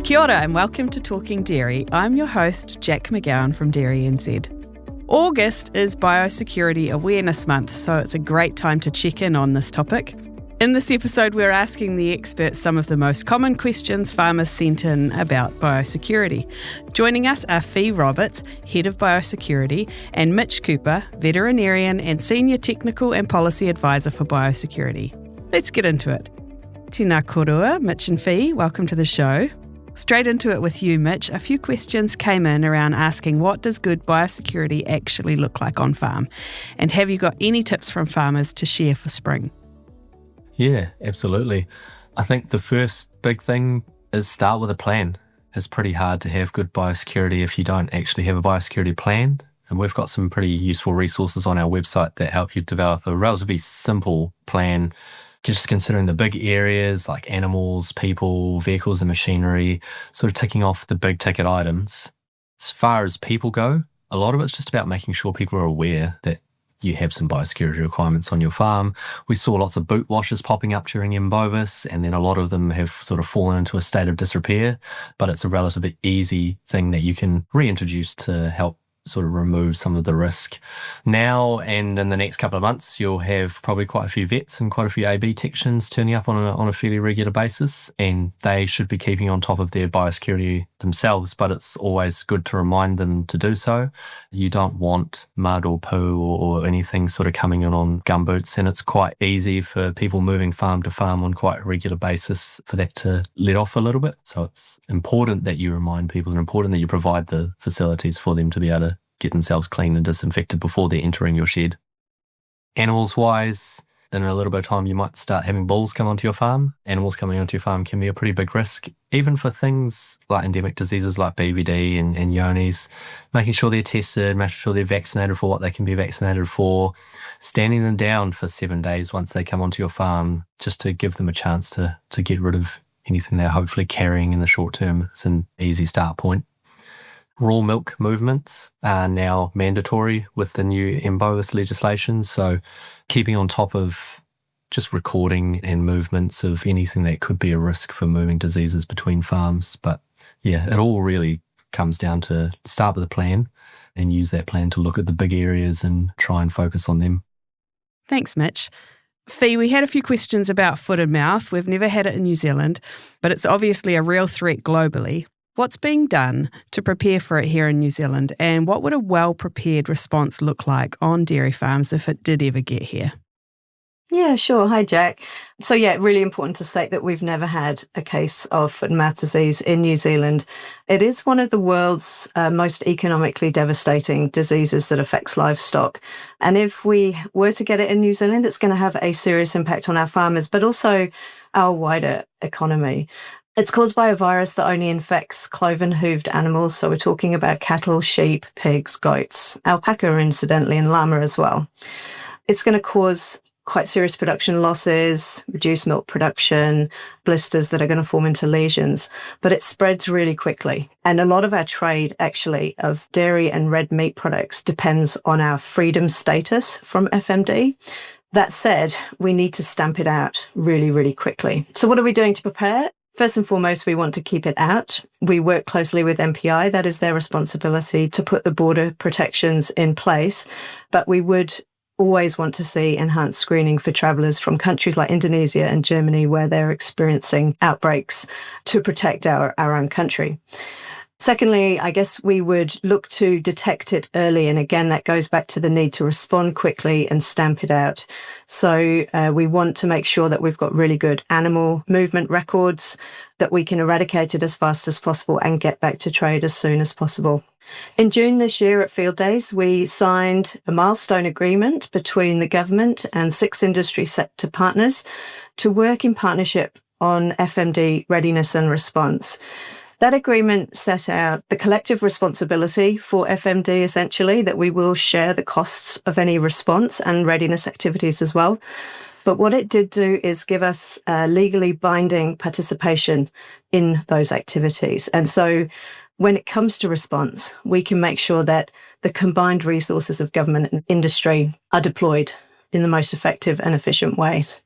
Kia ora and welcome to Talking Dairy. I'm your host, Jack McGowan from DairyNZ. August is Biosecurity Awareness Month, so it's a great time to check in on this topic. In this episode, we're asking the experts some of the most common questions farmers sent in about biosecurity. Joining us are Fee Roberts, Head of Biosecurity, and Mitch Cooper, Veterinarian and Senior Technical and Policy Advisor for Biosecurity. Let's get into it. Tēnā korua, Mitch and Fee, welcome to the show. Straight into it with you, Mitch. A few questions came in around asking what does good biosecurity actually look like on farm? And have you got any tips from farmers to share for spring? Yeah, absolutely. I think the first big thing is start with a plan. It's pretty hard to have good biosecurity if you don't actually have a biosecurity plan. And we've got some pretty useful resources on our website that help you develop a relatively simple plan, just considering the big areas like animals, people, vehicles and machinery, sort of ticking off the big ticket items. As far as people go, a lot of it's just about making sure people are aware that you have some biosecurity requirements on your farm. We saw lots of boot washers popping up during Bovis, and then a lot of them have sort of fallen into a state of disrepair, but it's a relatively easy thing that you can reintroduce to help sort of remove some of the risk. Now and in the next couple of months, you'll have probably quite a few vets and quite a few AB technicians turning up on a fairly regular basis, and they should be keeping on top of their biosecurity themselves, but it's always good to remind them to do so. You don't want mud or poo or anything sort of coming in on gumboots, and it's quite easy for people moving farm to farm on quite a regular basis for that to let off a little bit. So it's important that you remind people and important that you provide the facilities for them to be able to get themselves clean and disinfected before they're entering your shed. Animals-wise, then in a little bit of time you might start having bulls come onto your farm. Animals coming onto your farm can be a pretty big risk, even for things like endemic diseases like BVD and Yonis. Making sure they're tested, making sure they're vaccinated for what they can be vaccinated for, standing them down for 7 days once they come onto your farm, just to give them a chance to get rid of anything they're hopefully carrying in the short term. It's an easy start point. Raw milk movements are now mandatory with the new Bovis legislation, so keeping on top of just recording and movements of anything that could be a risk for moving diseases between farms. But yeah, it all really comes down to start with a plan and use that plan to look at the big areas and try and focus on them. Thanks, Mitch. Fee, we had a few questions about foot and mouth. We've never had it in New Zealand, but it's obviously a real threat globally. What's being done to prepare for it here in New Zealand, and what would a well-prepared response look like on dairy farms if it did ever get here? Yeah, sure. Hi, Jack. So yeah, really important to state that we've never had a case of foot and mouth disease in New Zealand. It is one of the world's most economically devastating diseases that affects livestock. And if we were to get it in New Zealand, it's going to have a serious impact on our farmers, but also our wider economy. It's caused by a virus that only infects cloven-hooved animals. So we're talking about cattle, sheep, pigs, goats, alpaca, incidentally, and llama as well. It's going to cause quite serious production losses, reduced milk production, blisters that are going to form into lesions, but it spreads really quickly. And a lot of our trade, actually, of dairy and red meat products depends on our freedom status from FMD. That said, we need to stamp it out really, really quickly. So what are we doing to prepare? First and foremost, we want to keep it out. We work closely with MPI. That is their responsibility to put the border protections in place. But we would always want to see enhanced screening for travellers from countries like Indonesia and Germany where they're experiencing outbreaks to protect our own country. Secondly, I guess we would look to detect it early. And again, that goes back to the need to respond quickly and stamp it out. So we want to make sure that we've got really good animal movement records, that we can eradicate it as fast as possible and get back to trade as soon as possible. In June this year at Field Days, we signed a milestone agreement between the government and 6 industry sector partners to work in partnership on FMD readiness and response. That agreement set out the collective responsibility for FMD, essentially, that we will share the costs of any response and readiness activities as well. But what it did do is give us legally binding participation in those activities. And so when it comes to response, we can make sure that the combined resources of government and industry are deployed in the most effective and efficient ways.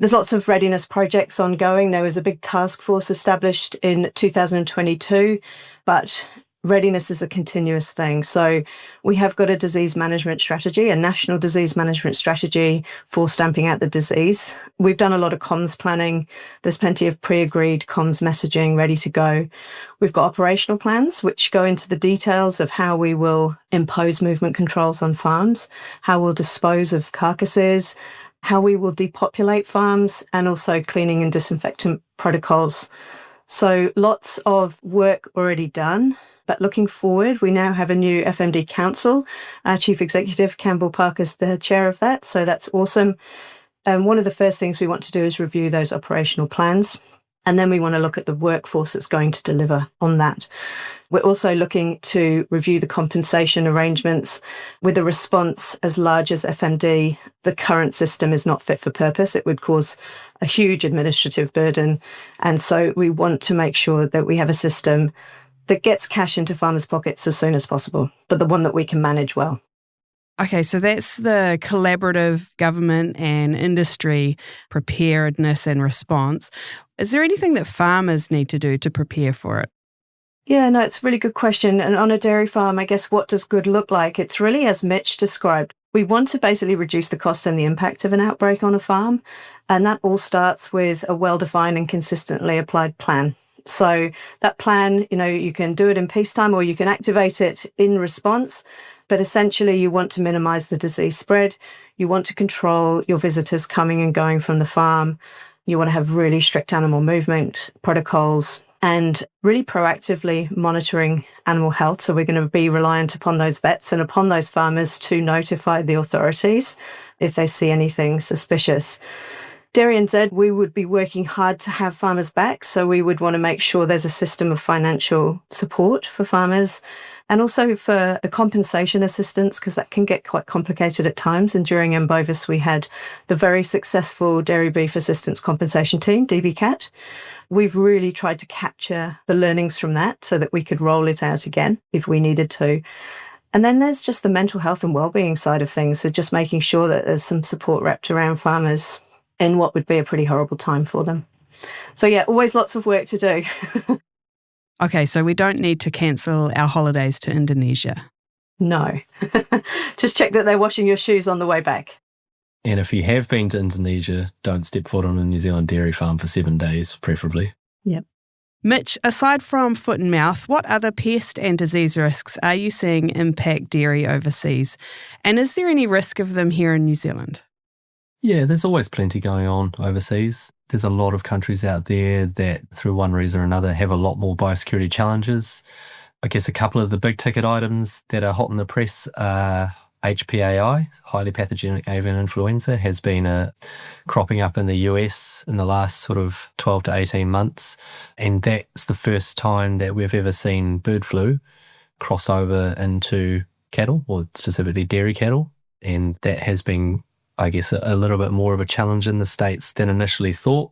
There's lots of readiness projects ongoing. There was a big task force established in 2022, but readiness is a continuous thing. So we have got a disease management strategy, a national disease management strategy for stamping out the disease. We've done a lot of comms planning. There's plenty of pre-agreed comms messaging ready to go. We've got operational plans, which go into the details of how we will impose movement controls on farms, how we'll dispose of carcasses, how we will depopulate farms, and also cleaning and disinfectant protocols. So lots of work already done. But looking forward, we now have a new FMD Council. Our Chief Executive, Campbell Parker's the chair of that, so that's awesome. And one of the first things we want to do is review those operational plans, and then we want to look at the workforce that's going to deliver on that. We're also looking to review the compensation arrangements with a response as large as FMD. The current system is not fit for purpose. It would cause a huge administrative burden. And so we want to make sure that we have a system that gets cash into farmers' pockets as soon as possible, but the one that we can manage well. Okay, so that's the collaborative government and industry preparedness and response. Is there anything that farmers need to do to prepare for it? Yeah, no, it's a really good question. And on a dairy farm, I guess, what does good look like? It's really as Mitch described. We want to basically reduce the cost and the impact of an outbreak on a farm. And that all starts with a well-defined and consistently applied plan. So that plan, you can do it in peacetime or you can activate it in response. But essentially, you want to minimize the disease spread. You want to control your visitors coming and going from the farm. You want to have really strict animal movement protocols and really proactively monitoring animal health. So we're going to be reliant upon those vets and upon those farmers to notify the authorities if they see anything suspicious. DairyNZ, we would be working hard to have farmers back. So we would want to make sure there's a system of financial support for farmers and also for the compensation assistance, because that can get quite complicated at times. And during MBOVIS, we had the very successful Dairy Beef Assistance Compensation Team, DBCAT. We've really tried to capture the learnings from that so that we could roll it out again if we needed to. And then there's just the mental health and wellbeing side of things. So just making sure that there's some support wrapped around farmers in what would be a pretty horrible time for them. So yeah, always lots of work to do. Okay, so we don't need to cancel our holidays to Indonesia. No. Just check that they're washing your shoes on the way back. And if you have been to Indonesia, don't step foot on a New Zealand dairy farm for 7 days, preferably. Yep. Mitch, aside from foot and mouth, what other pest and disease risks are you seeing impact dairy overseas? And is there any risk of them here in New Zealand? Yeah, there's always plenty going on overseas. There's a lot of countries out there that, through one reason or another, have a lot more biosecurity challenges. I guess a couple of the big ticket items that are hot in the press are HPAI, highly pathogenic avian influenza, has been cropping up in the US in the last sort of 12 to 18 months. And that's the first time that we've ever seen bird flu cross over into cattle, or specifically dairy cattle. And that has been, I guess, a little bit more of a challenge in the States than initially thought.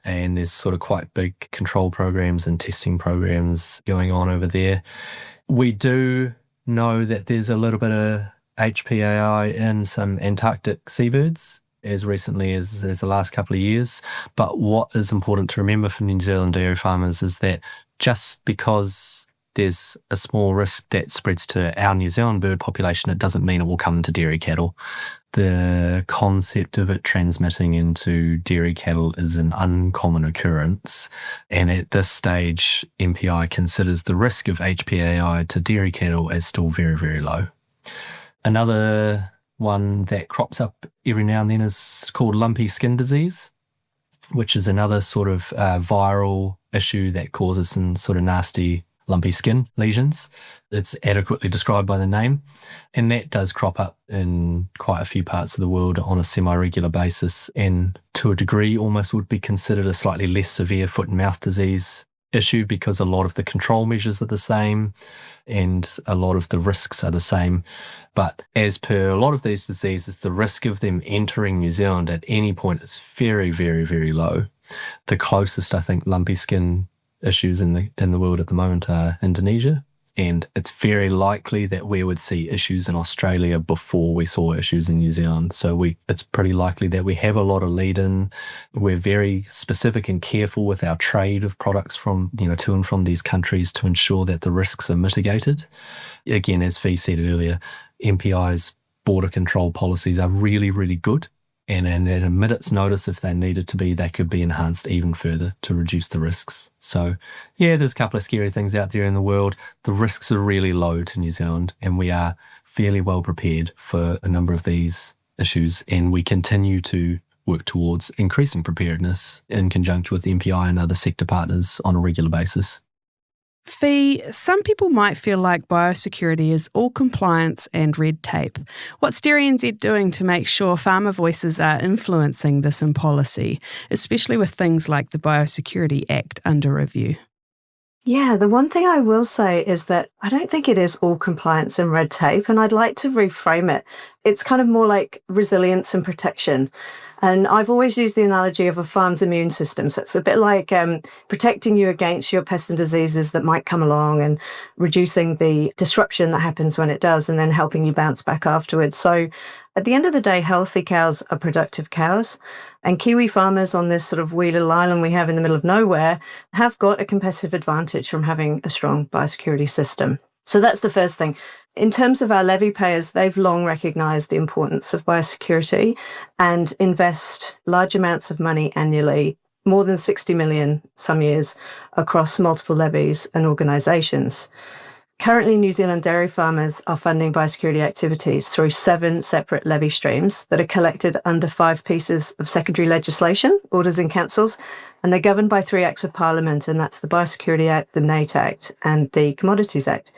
And there's sort of quite big control programs and testing programs going on over there. We do know that there's a little bit of HPAI in some Antarctic seabirds as recently as the last couple of years. But what is important to remember for New Zealand dairy farmers is that just because there's a small risk that spreads to our New Zealand bird population, it doesn't mean it will come to dairy cattle. The concept of it transmitting into dairy cattle is an uncommon occurrence. And at this stage, MPI considers the risk of HPAI to dairy cattle as still very, very low. Another one that crops up every now and then is called lumpy skin disease, which is another sort of viral issue that causes some sort of nasty lumpy skin lesions. It's adequately described by the name. And that does crop up in quite a few parts of the world on a semi-regular basis, and to a degree almost would be considered a slightly less severe foot and mouth disease issue because a lot of the control measures are the same and a lot of the risks are the same. But as per a lot of these diseases, the risk of them entering New Zealand at any point is very, very, very low. The closest, I think, lumpy skin issues in the world at the moment are Indonesia And it's very likely that we would see issues in Australia before we saw issues in New Zealand. So it's pretty likely that we have a lot of lead in. We're very specific and careful with our trade of products from, to and from these countries to ensure that the risks are mitigated. Again, as Fee said earlier, MPI's border control policies are really, really good. And at a minute's notice, if they needed to be, they could be enhanced even further to reduce the risks. So, yeah, there's a couple of scary things out there in the world. The risks are really low to New Zealand, and we are fairly well prepared for a number of these issues. And we continue to work towards increasing preparedness in conjunction with MPI and other sector partners on a regular basis. Fee, some people might feel like biosecurity is all compliance and red tape. What's DairyNZ doing to make sure farmer voices are influencing this in policy, especially with things like the Biosecurity Act under review? Yeah, the one thing I will say is that I don't think it is all compliance and red tape, and I'd like to reframe it. It's kind of more like resilience and protection. And I've always used the analogy of a farm's immune system. So it's a bit like protecting you against your pests and diseases that might come along and reducing the disruption that happens when it does and then helping you bounce back afterwards. So at the end of the day, healthy cows are productive cows. And Kiwi farmers on this sort of wee little island we have in the middle of nowhere have got a competitive advantage from having a strong biosecurity system. So that's the first thing. In terms of our levy payers, they've long recognised the importance of biosecurity and invest large amounts of money annually, more than 60 million some years, across multiple levies and organisations. Currently, New Zealand dairy farmers are funding biosecurity activities through 7 separate levy streams that are collected under 5 pieces of secondary legislation, orders and councils, and they're governed by 3 acts of Parliament, and that's the Biosecurity Act, the NATE Act, and the Commodities Act.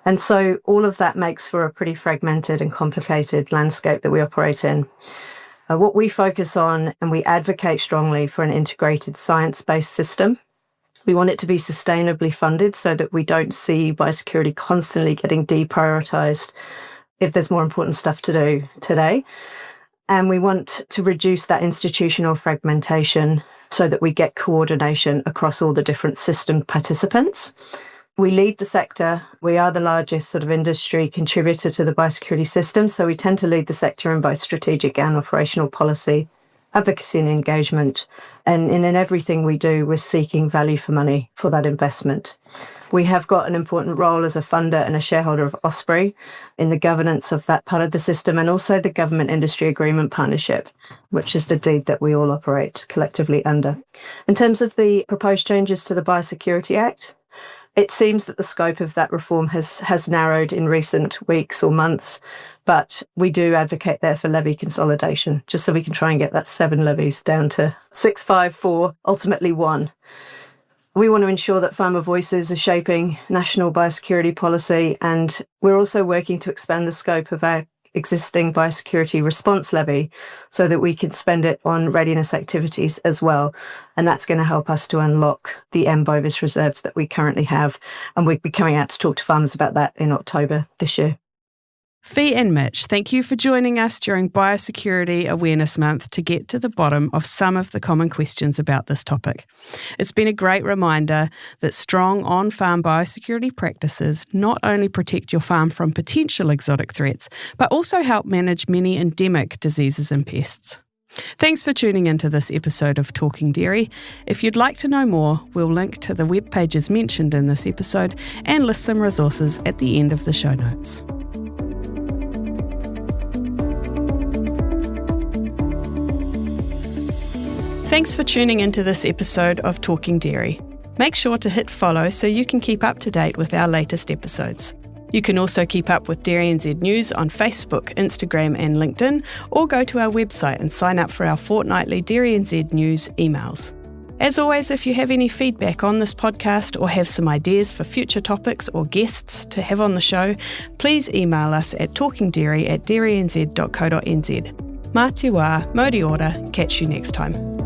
And so all of that makes for a pretty fragmented and complicated landscape that we operate in. What we focus on, and we advocate strongly for an integrated science-based system. We want it to be sustainably funded so that we don't see biosecurity constantly getting deprioritised if there's more important stuff to do today. And we want to reduce that institutional fragmentation so that we get coordination across all the different system participants. We lead the sector. We are the largest sort of industry contributor to the biosecurity system, so we tend to lead the sector in both strategic and operational policy, advocacy and engagement. And in everything we do, we're seeking value for money for that investment. We have got an important role as a funder and a shareholder of Osprey in the governance of that part of the system, and also the Government Industry Agreement Partnership, which is the deed that we all operate collectively under. In terms of the proposed changes to the Biosecurity Act, it seems that the scope of that reform has narrowed in recent weeks or months, but we do advocate there for levy consolidation, just so we can try and get that 7 levies down to 6, 5, 4, ultimately 1. We want to ensure that farmer voices are shaping national biosecurity policy, and we're also working to expand the scope of our existing biosecurity response levy so that we can spend it on readiness activities as well. And that's going to help us to unlock the M. bovis reserves that we currently have. And we'll be coming out to talk to farmers about that in October this year. Fee and Mitch, thank you for joining us during Biosecurity Awareness Month to get to the bottom of some of the common questions about this topic. It's been a great reminder that strong on-farm biosecurity practices not only protect your farm from potential exotic threats, but also help manage many endemic diseases and pests. Thanks for tuning into this episode of Talking Dairy. If you'd like to know more, we'll link to the web pages mentioned in this episode and list some resources at the end of the show notes. Thanks for tuning into this episode of Talking Dairy. Make sure to hit follow so you can keep up to date with our latest episodes. You can also keep up with DairyNZ News on Facebook, Instagram and LinkedIn, or go to our website and sign up for our fortnightly DairyNZ News emails. As always, if you have any feedback on this podcast or have some ideas for future topics or guests to have on the show, please email us at talkingdairy@dairynz.co.nz. Mā te wā, Mōri ora, catch you next time.